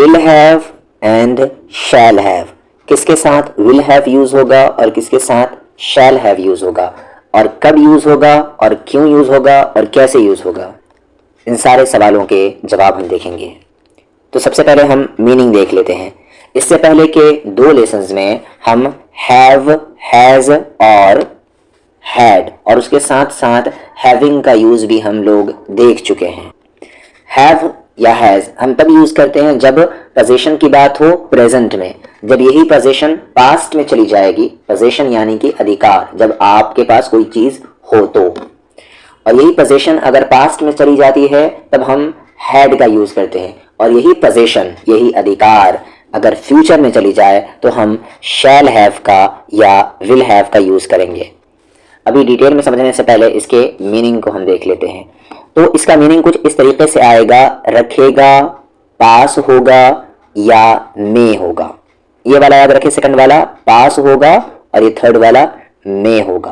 Will have and shall have, किसके साथ will have use होगा और किसके साथ शैल हैव यूज होगा, और कब यूज होगा और क्यों यूज होगा और कैसे यूज होगा, इन सारे सवालों के जवाब हम देखेंगे। तो सबसे पहले हम मीनिंग देख लेते हैं। इससे पहले के 2 लेसन्स में हम हैव, हैज और हैड और उसके साथ साथ हैविंग का यूज भी हम लोग देख चुके हैं। हैव या हैज हम तब यूज करते हैं जब पोजीशन की बात हो प्रेजेंट में, जब यही पोजीशन पास्ट में चली जाएगी, पोजीशन यानी कि अधिकार, जब आपके पास कोई चीज हो तो, और यही पोजीशन अगर पास्ट में चली जाती है तब हम हैड का यूज करते हैं, और यही पोजीशन, यही अधिकार अगर फ्यूचर में चली जाए तो हम शैल हैव का या विल हैव का यूज करेंगे। अभी डिटेल में समझने से पहले इसके मीनिंग को हम देख लेते हैं। तो इसका मीनिंग कुछ इस तरीके से आएगा, रखेगा, पास होगा या में होगा। ये वाला याद रखें, सेकंड वाला पास होगा और ये थर्ड वाला में होगा।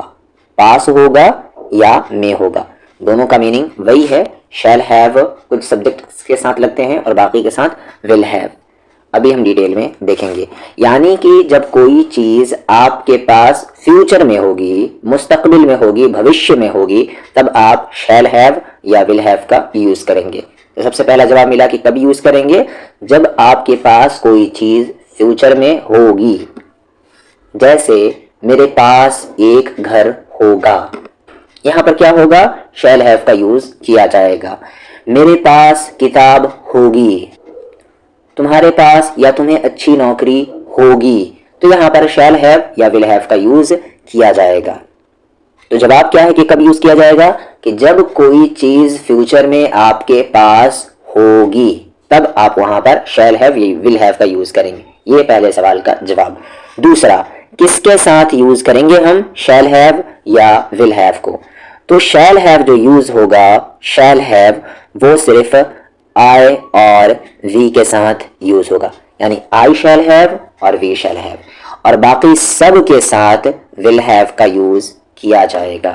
पास होगा या में होगा, दोनों का मीनिंग वही है। शैल हैव कुछ सब्जेक्ट के साथ लगते हैं और बाकी के साथ विल हैव। अभी हम डिटेल में देखेंगे। यानी कि जब कोई चीज आपके पास फ्यूचर में होगी, मुस्तकबिल में होगी, भविष्य में होगी, तब आप शैल हैव या विल हैव का यूज करेंगे। तो सबसे पहला जवाब मिला कि कब यूज करेंगे, जब आपके पास कोई चीज फ्यूचर में होगी। जैसे मेरे पास एक घर होगा, यहां पर क्या होगा, शैल हैव का यूज किया जाएगा। मेरे पास किताब होगी, तुम्हारे पास या तुम्हें अच्छी नौकरी होगी, तो यहां पर शैल हैव या विल हैव का यूज किया जाएगा। तो जवाब क्या है कि कब यूज किया जाएगा, कि जब कोई चीज फ्यूचर में आपके पास होगी तब आप वहां पर शैल हैव या विल हैव का यूज करेंगे। ये पहले सवाल का जवाब। दूसरा, किसके साथ यूज करेंगे हम शैल हैव या विल हैव को, तो शैल हैव जो यूज होगा, शैल हैव वो सिर्फ आई और वी के साथ यूज होगा, यानी आई शैल हैव और वी शैल हैव, और बाकी सब के साथ विल हैव का यूज किया जाएगा।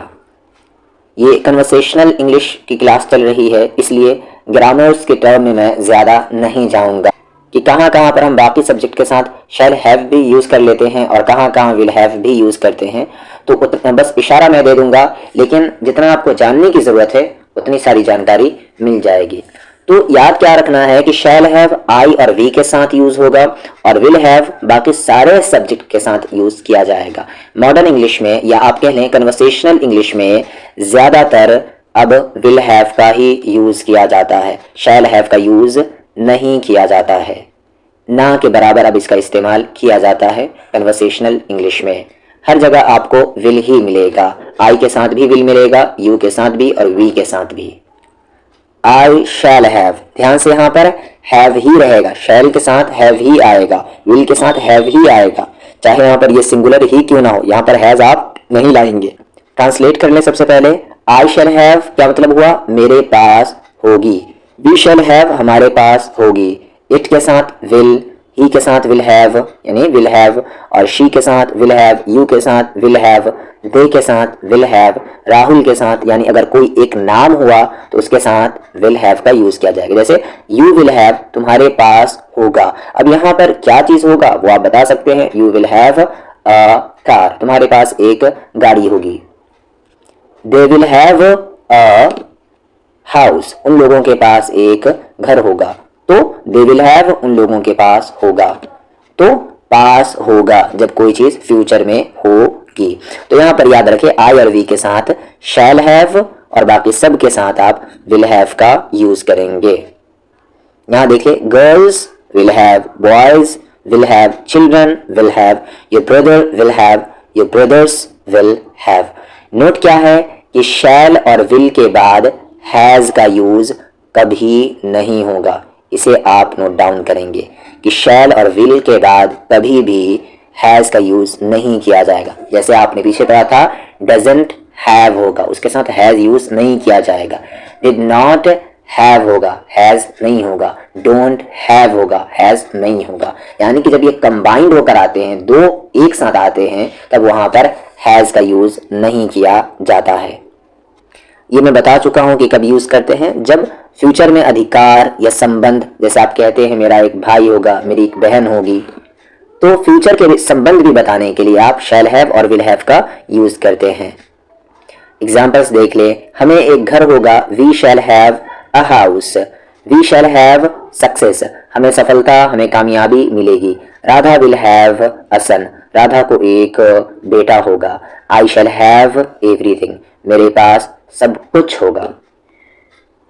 ये कन्वर्सेशनल इंग्लिश की क्लास चल रही है, इसलिए ग्रामर्स के टर्म में मैं ज्यादा नहीं जाऊंगा कि कहां कहां पर हम बाकी सब्जेक्ट के साथ शैल हैव भी यूज कर लेते हैं और कहां कहां विल हैव भी यूज करते हैं। तो बस इशारा मैं दे दूंगा, लेकिन जितना आपको जानने की जरूरत है उतनी सारी जानकारी मिल जाएगी। तो याद क्या रखना है कि शैल हैव आई और वी के साथ यूज होगा और विल हैव बाकी सारे सब्जेक्ट के साथ यूज किया जाएगा। मॉडर्न इंग्लिश में या आप कह लें कन्वर्सेशनल इंग्लिश में ज्यादातर अब विल हैव का ही यूज किया जाता है, शैल हैव का यूज नहीं किया जाता है। ना के बराबर अब इसका इस्तेमाल किया जाता है कन्वर्सेशनल इंग्लिश में। हर जगह आपको विल ही मिलेगा, आई के साथ भी विल मिलेगा, यू के साथ भी और वी के साथ भी। आई शैल हैव, ध्यान से यहां पर हैव ही रहेगा, शैल के साथ हैव ही आएगा, विल के साथ हैव ही आएगा, चाहे यहां पर ये सिंगुलर ही क्यों ना हो, यहां पर हैज आप नहीं लाएंगे। ट्रांसलेट कर ले सबसे पहले। आई शैल हैव क्या मतलब हुआ, मेरे पास होगी। वी शैल हैव हमारे पास होगी। इट के साथ विल, ही के साथ विल हैव यानी विल हैव, और शी के साथ विल हैव, यू के साथ विल हैव, दे के साथ विल हैव, राहुल के साथ, यानी अगर कोई एक नाम हुआ तो उसके साथ विल हैव का यूज किया जाएगा। जैसे यू विल हैव तुम्हारे पास होगा। अब यहाँ पर क्या चीज होगा वो आप बता सकते हैं। You will have a car, तुम्हारे पास एक गाड़ी होगी। They will have a house, उन लोगों के पास एक घर होगा। तो दे विल हैव उन लोगों के पास होगा। तो पास होगा जब कोई चीज फ्यूचर में होगी। तो यहां पर याद रखें आई और वी के साथ शैल हैव और बाकी सब के साथ आप विल हैव का यूज करेंगे। यहां देखिए, girls will have, boys will have, children will have, your brother will have, your brothers will have. Note क्या है कि शैल और विल के बाद हैज का यूज कभी नहीं होगा। इसे आप नोट डाउन करेंगे कि शैल और विल के बाद कभी भी हैज का यूज नहीं किया जाएगा। जैसे आपने पीछे पढ़ा था डजंट हैव होगा, उसके साथ हैज यूज नहीं किया जाएगा। डिड नॉट हैव होगा, हैज नहीं होगा। डोंट हैव होगा, हैज नहीं होगा। यानी कि जब ये कंबाइंड होकर आते हैं, दो एक साथ आते हैं, तब वहां पर हैज का यूज नहीं किया जाता है। ये मैं बता चुका हूँ कि कब यूज़ करते हैं, जब फ्यूचर में अधिकार या संबंध, जैसे आप कहते हैं मेरा एक भाई होगा, मेरी एक बहन होगी, तो फ्यूचर के संबंध भी बताने के लिए आप शैल हैव और विल हैव का यूज़ करते हैं। एग्जाम्पल्स देख ले, हमें एक घर होगा, we shall have a house. We shall have success, हमें सफलता, हमें कामयाबी मिलेगी। Radha will have a son, Radha को एक बेटा होगा। आई शैल हैव एवरीथिंग, मेरे पास सब कुछ होगा।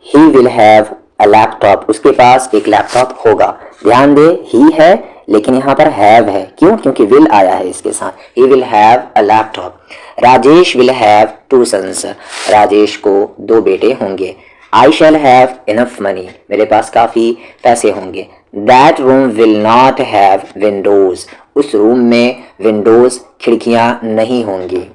ही विल हैव अ लैपटॉप, उसके पास एक लैपटॉप होगा। ध्यान दे, ही है लेकिन यहाँ पर हैव है, क्यों? क्योंकि विल आया है इसके साथ। ही will have a laptop. Rajesh will have 2 sons, Rajesh को 2 बेटे होंगे। I shall have enough money, मेरे पास काफ़ी पैसे होंगे। That room will not have windows, उस रूम में विंडोज़ खिड़कियाँ नहीं होंगी।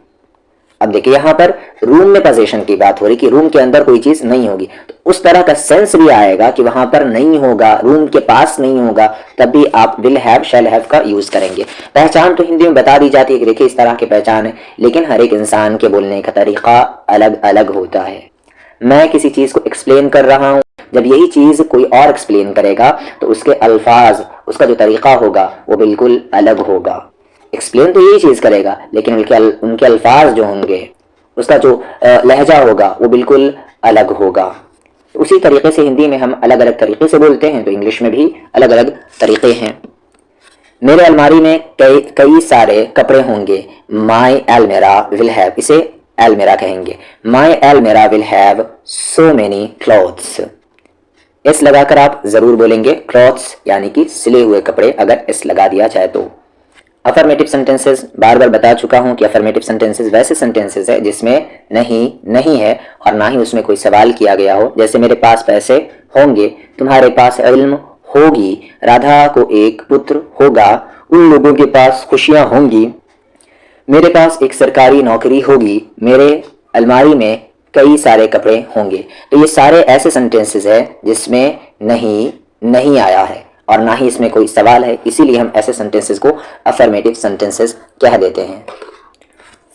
अब देखिए यहाँ पर रूम में पोजीशन की बात हो रही कि रूम के अंदर कोई चीज नहीं होगी, तो उस तरह का सेंस भी आएगा कि वहां पर नहीं होगा, रूम के पास नहीं होगा, तब भी आप विल हैव शैल हैव का यूज करेंगे। पहचान तो हिंदी में बता दी जाती है कि देखिए इस तरह की पहचान है, लेकिन हर एक इंसान के बोलने का तरीका अलग अलग होता है। मैं किसी चीज को एक्सप्लेन कर रहा हूँ, जब यही चीज कोई और एक्सप्लेन करेगा तो उसके अल्फाज, उसका जो तरीका होगा वो बिल्कुल अलग होगा। एक्सप्लेन तो यही चीज़ करेगा, लेकिन उनके अल्फाज जो होंगे, उसका जो लहजा होगा वो बिल्कुल अलग होगा। उसी तरीके से हिंदी में हम अलग अलग तरीके से बोलते हैं, तो इंग्लिश में भी अलग अलग तरीके हैं। मेरे अलमारी में कई सारे कपड़े होंगे। माई एलमेरा विल हैव, इसे एलमेरा कहेंगे। My almirah will have so many clothes. S लगाकर आप जरूर बोलेंगे क्लॉथ्स, यानी कि सिले हुए कपड़े, अगर एस लगा दिया जाए तो। अफर्मेटिव सेंटेंसेस, बार बार बता चुका हूं कि अफर्मेटिव सेंटेंसेस वैसे सेंटेंसेस है जिसमें नहीं नहीं है और ना ही उसमें कोई सवाल किया गया हो। जैसे मेरे पास पैसे होंगे, तुम्हारे पास इल्म होगी, राधा को एक पुत्र होगा, उन लोगों के पास खुशियां होंगी, मेरे पास एक सरकारी नौकरी होगी, मेरे अलमारी में कई सारे कपड़े होंगे। तो ये सारे ऐसे सेंटेंसेस है जिसमें नहीं नहीं आया है और ना ही इसमें कोई सवाल है, इसीलिए हम ऐसे सेंटेंसेस को अफर्मेटिव सेंटेंसेस कह देते हैं।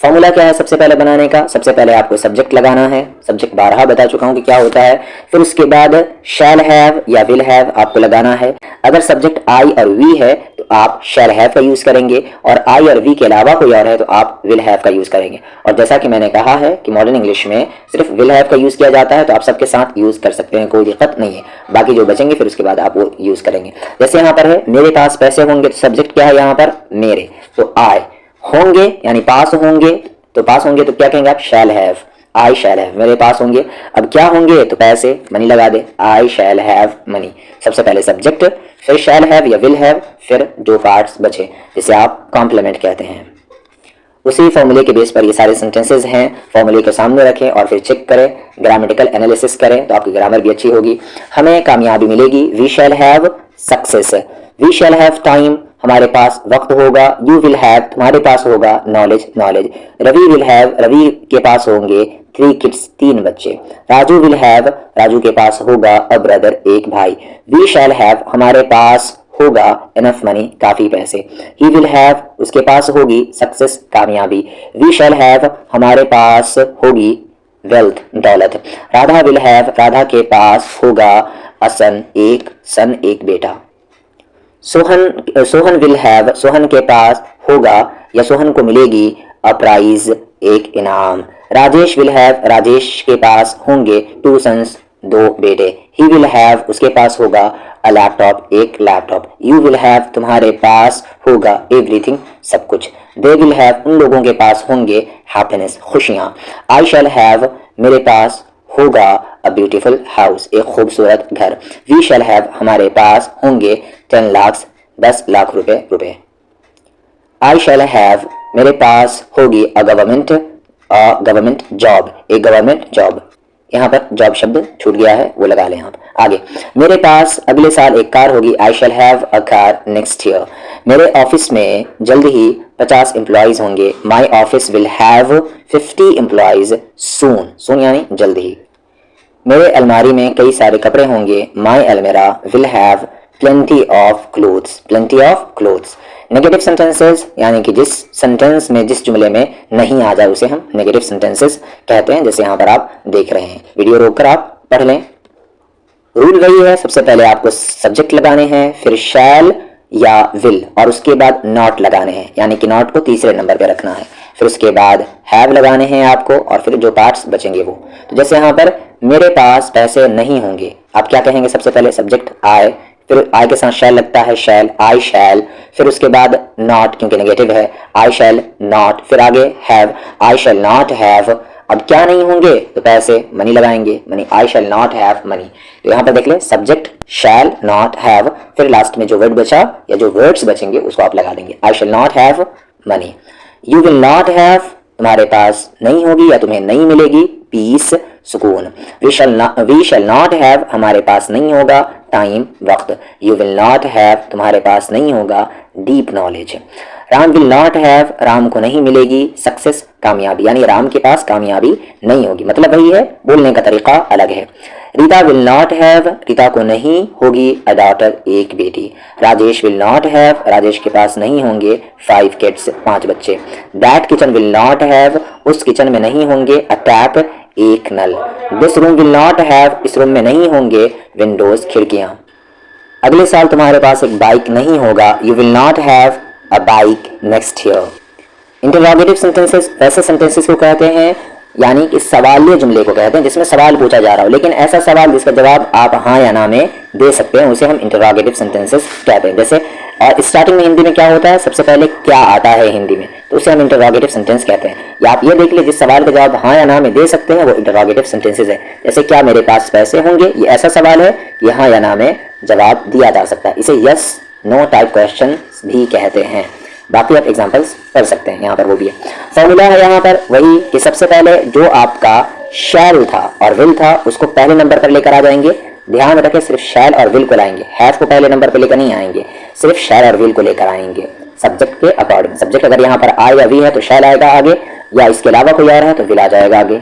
फॉर्मूला क्या है सबसे पहले बनाने का? सबसे पहले आपको सब्जेक्ट लगाना है। सब्जेक्ट 12 बता चुका हूं कि क्या होता है। फिर उसके बाद शैल हैव या विल हैव आपको लगाना है। अगर सब्जेक्ट आई और वी है तो आप शैल हैव का यूज करेंगे, और आई और वी के अलावा कोई और है तो आप विल हैव का यूज करेंगे। और जैसा कि मैंने कहा है कि मॉडर्न इंग्लिश में सिर्फ विल हैव का यूज किया जाता है, तो आप सबके साथ यूज कर सकते हैं, कोई दिक्कत नहीं है। बाकी जो बचेंगे फिर उसके बाद आप वो यूज करेंगे। जैसे यहाँ पर है मेरे पास पैसे होंगे, तो सब्जेक्ट क्या है यहाँ पर? मेरे, तो आई। होंगे यानी पास होंगे, तो पास होंगे तो क्या कहेंगे आप? Shall have. I shall have, मेरे पास होंगे। अब क्या होंगे? तो पैसे, मनी लगा दे, आई शैल हैव मनी। सबसे पहले सब्जेक्ट, फिर शैल हैव या विल हैव, फिर जो पार्ट्स बचे जिसे आप कॉम्प्लीमेंट कहते हैं। उसी फॉर्मूले के बेस पर ये सारे सेंटेंसेस हैं। फॉर्मूले के सामने रखें और फिर चेक करें, ग्रामेटिकल एनालिसिस करें, तो आपकी ग्रामर भी अच्छी होगी, हमें कामयाबी मिलेगी। We shall have success, we shall have time, हमारे पास वक्त होगा। यू विल हैव, तुम्हारे पास होगा knowledge, knowledge. Ravi will have, Ravi के पास होंगे 3 किड्स, 3 बच्चे। राजू विल हैव, राजू के पास होगा अ ब्रदर, एक भाई। वी शैल हैव, हमारे पास होगा इनफ मनी, काफी पैसे। ही विल हैव, उसके पास होगी सक्सेस, कामयाबी। वी शैल हैव, हमारे पास होगी वेल्थ, दौलत। राधा विल हैव, राधा के पास होगा अ सन, एक बेटा। सोहन विल हैव, सोहन के पास होगा या सोहन को मिलेगी अ प्राइज, एक इनाम। राजेश विल हैव, राजेश के पास होंगे 2 सन्स, 2 बेटे। ही विल हैव, उसके पास होगा अ लैपटॉप, एक लैपटॉप। यू विल हैव, तुम्हारे पास होगा एवरीथिंग, सब कुछ। दे विल हैव, उन लोगों के पास होंगे हैप्पीनेस, खुशियां। आई शैल हैव, मेरे पास होगा अ ब्यूटीफुल हाउस, एक खूबसूरत घर। वी शैल हैव, हमारे पास होंगे 10 लाख, 10 लाख रुपए। आई शैल हैव, मेरे पास होगी अ गवर्नमेंट जॉब, एक गवर्नमेंट जॉब। यहाँ पर जॉब शब्द छूट गया है, वो लगा लें आप। आगे, मेरे पास अगले साल एक कार होगी। I shall have a car next year. मेरे ऑफिस में जल्द ही 50 एम्प्लॉयज होंगे। My office will have 50 employees soon, soon यानी जल्द ही। मेरे अलमारी में कई सारे कपड़े होंगे। My almirah will have plenty of clothes, plenty of clothes। Negative sentences यानी कि जिस सेंटेंस में जिस जुमले में नहीं आ जाए उसे हम नेगेटिव सेंटेंसेस कहते हैं, जैसे यहाँ पर आप देख रहे हैं। वीडियो रोककर आप पढ़ लें। रूल वही है, सबसे पहले आपको सब्जेक्ट लगाने हैं, फिर शैल या विल, और उसके बाद नॉट लगाने हैं, यानी कि नॉट को तीसरे नंबर पे रखना है। फिर उसके बाद हैव लगाने हैं आपको, और फिर जो पार्ट्स बचेंगे वो। तो जैसे यहाँ पर मेरे पास पैसे नहीं होंगे, आप क्या कहेंगे? सबसे पहले सब्जेक्ट आई, फिर आई के साथ शैल लगता है, शैल, आई शैल, फिर उसके बाद नॉट क्योंकि नेगेटिव है, आई शैल नॉट, फिर आगे have, I shall not have. अब क्या नहीं होंगे? तो पैसे, मनी लगाएंगे, money, I shall not have money. तो यहाँ पर देख ले, सब्जेक्ट शैल नॉट हैव, फिर लास्ट में जो वर्ड बचा या जो वर्ड्स बचेंगे उसको आप लगा देंगे, I shall not have money. You will not have, तुम्हारे पास नहीं होगी या तुम्हें नहीं मिलेगी पीस, सुकून। वी शैल नॉट हैव, हमारे पास नहीं होगा टाइम, वक्त। यू विल नॉट हैव, तुम्हारे पास नहीं होगा deep knowledge. Ram will not have, Ram को नहीं मिलेगी सक्सेस, कामयाबी, यानी राम के पास कामयाबी नहीं होगी, मतलब वही है, बोलने का तरीका अलग है। Rita will not have, Rita को नहीं होगी अ डॉटर, एक बेटी। Rajesh will not have, Rajesh के पास नहीं होंगे 5 किड्स, 5 बच्चे। That kitchen will not have, उस किचन में नहीं होंगे अ टैप, एक नल। This room will not have, इस रूम में नहीं होंगे विंडोज, खिड़कियां। अगले साल तुम्हारे पास एक बाइक नहीं होगा, you will not have a bike next year. Interrogative sentences ऐसे सेंटेंसेस को कहते हैं, यानी कि सवालिये जुमले को कहते हैं, जिसमें सवाल पूछा जा रहा हो, लेकिन ऐसा सवाल जिसका जवाब आप हाँ या ना में दे सकते हैं, उसे हम इंटरोगेटिव सेंटेंसेस कहते हैं। जैसे और स्टार्टिंग में हिंदी में क्या होता है, सबसे पहले क्या आता है हिंदी में, तो उसे हम इंटरोगेटिव सेंटेंस कहते हैं। या आप ये देख लीजिए, जिस सवाल का जवाब हाँ या ना में दे सकते हैं वो इंटरोगेटिव सेंटेंसेस है। जैसे क्या मेरे पास पैसे होंगे, ये ऐसा सवाल है कि हाँ या ना में जवाब दिया जा सकता है, इसे यस नो टाइप क्वेश्चन भी कहते हैं। बाकी आप एग्जांपल्स कर सकते हैं, यहाँ पर वो भी है। फॉर्मूला है यहाँ पर वही कि सबसे पहले जो आपका शैल था और विल था उसको पहले नंबर पर लेकर आ जाएंगे। ध्यान रखें, सिर्फ शैल और विल को लाएंगे, हैव को पहले नंबर पर लेकर नहीं आएंगे, सिर्फ शैल और विल को लेकर आएंगे सब्जेक्ट के अकॉर्डिंग। सब्जेक्ट अगर यहाँ पर आई या वी है तो शैल आएगा आगे, या इसके अलावा कोई और है तो विल आ जाएगा आगे।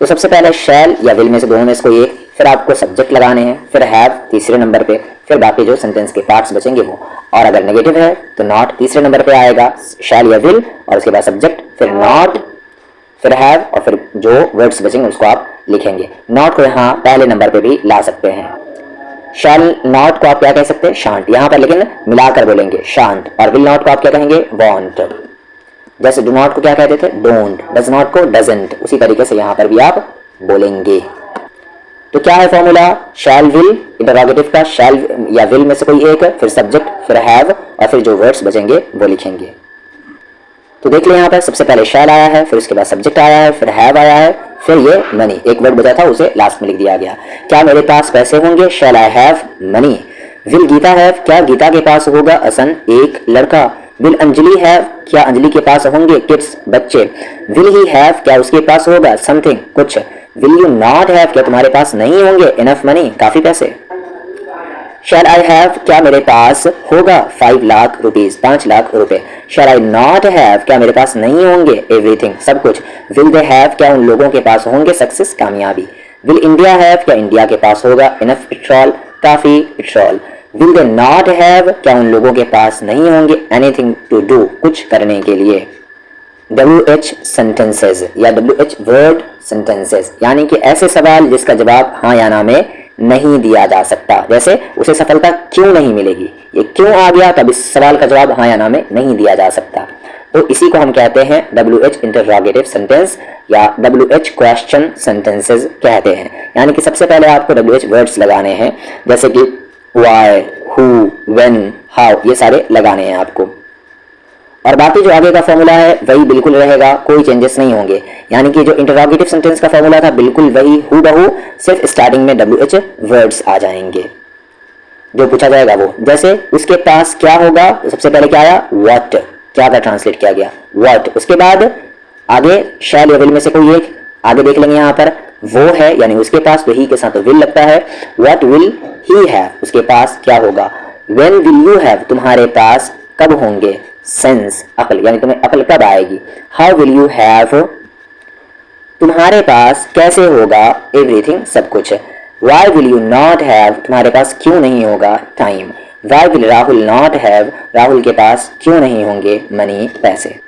तो सबसे पहले शैल या विल में से दोनों में से कोई एक, फिर आपको सब्जेक्ट लगाने हैं, फिर हैव तीसरे नंबर पे, फिर बाकी जो सेंटेंस के पार्ट्स बचेंगे वो। और अगर नेगेटिव है तो नॉट तीसरे नंबर पे आएगा, शैल या विल, और उसके बाद सब्जेक्ट, फिर नॉट, फिर हैव, और फिर जो वर्ड्स बचेंगे उसको आप लिखेंगे। नॉट को यहाँ पहले नंबर पे भी ला सकते हैं। शैल नॉट को आप क्या कह सकते हैं, शांत, यहाँ पर लेकिन मिलाकर बोलेंगे शांत। और विल नॉट को आप क्या कहेंगे, वॉन्ट। जैसे डू नॉट को क्या कहते थे, डोंट, डज नॉट को डजंट, उसी तरीके से यहाँ पर भी आप बोलेंगे। तो क्या है फॉर्मूला, शैल विल, इंटरोगेटिव का शैल या विल में से कोई एक, फिर सब्जेक्ट, फिर हैव, और फिर जो वर्ड्स बचेंगे वो लिखेंगे। तो देख लें यहाँ पर सबसे पहले शैल आया है, फिर उसके बाद सब्जेक्ट आया है, फिर हैव आया है, फिर ये मनी, एक वर्ड बचा था उसे लास्ट में लिख दिया गया। क्या मेरे पास पैसे होंगे, shall I have money. Will Geeta have, क्या गीता के पास होगा असन, एक लड़का। विल अंजलि हैव, क्या अंजलि के पास होंगे किड्स, बच्चे। विल ही हैव, क्या उसके पास होगा समथिंग, कुछ। विल यू नॉट हैव, क्या तुम्हारे पास नहीं होंगे इनफ मनी, काफी पैसे। शैल आई हैव, क्या मेरे पास होगा 5 लाख रुपीज, 5 लाख रुपए। शैल आई नॉट हैव, क्या मेरे पास नहीं होंगे एवरीथिंग, सब कुछ। विल दे हैव, क्या उन लोगों के पास होंगे सक्सेस, कामयाबी। विल इंडिया हैव, क्या इंडिया के पास होगा इनफ पेट्रोल, काफी petrol. Will they not have, क्या उन लोगों के पास नहीं होंगे एनीथिंग टू डू, कुछ करने के लिए। WH सेंटेंसेस या WH वर्ड सेंटेंसेस, यानी कि ऐसे सवाल जिसका जवाब हाँ या ना में नहीं दिया जा सकता। जैसे उसे सफलता क्यों नहीं मिलेगी, ये क्यों आ गया, तब इस सवाल का जवाब हाँ या ना में नहीं दिया जा सकता। तो इसी को हम कहते हैं WH इंटरोगेटिव सेंटेंस या WH क्वेश्चन सेंटेंसेस कहते हैं। यानी कि सबसे पहले आपको WH वर्ड्स लगाने हैं, जैसे कि why, who, when, how, ये सारे लगाने हैं आपको। और बाकी जो आगे का फॉर्मूला है वही बिल्कुल रहेगा, कोई चेंजेस नहीं होंगे। यानी कि जो इंटरोगेटिव सेंटेंस का फॉर्मूला था बिल्कुल वही हूबहू, सिर्फ स्टार्टिंग में WH वर्ड्स आ जाएंगे जो पूछा जाएगा वो। जैसे उसके पास क्या होगा, तो सबसे पहले क्या आया, व्हाट, क्या का ट्रांसलेट किया गया व्हाट। उसके बाद आगे शैल या विल में से कोई एक आगे देख लेंगे, यहाँ पर वो है यानी उसके पास, तो ही के साथ तो विल लगता है। व्हाट विल ही हैव, उसके पास क्या होगा। व्हेन विल यू हैव, तुम्हारे पास कब होंगे सेंस, अकल, यानी तुम्हें अकल कब आएगी। हाउ विल यू हैव, तुम्हारे पास कैसे होगा एवरीथिंग, सब कुछ। Why will you not have, तुम्हारे पास क्यों नहीं होगा time. Why will Rahul not have, Rahul के पास क्यों नहीं होंगे मनी, पैसे।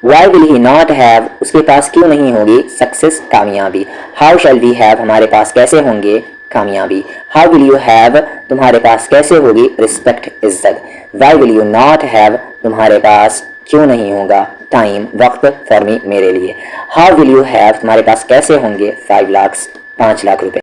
Why will he not have, उसके पास क्यों नहीं होगी सक्सेस, कामयाबी। How shall we have, हमारे पास कैसे होंगे कामयाबी। How will you have, तुम्हारे पास कैसे होगी रिस्पेक्ट, इज्जत। Why will you not have, तुम्हारे पास क्यों नहीं होगा टाइम, वक्त, फॉर मी, मेरे लिए। How will you have, तुम्हारे पास कैसे होंगे 5 लाख, 5 लाख रुपए।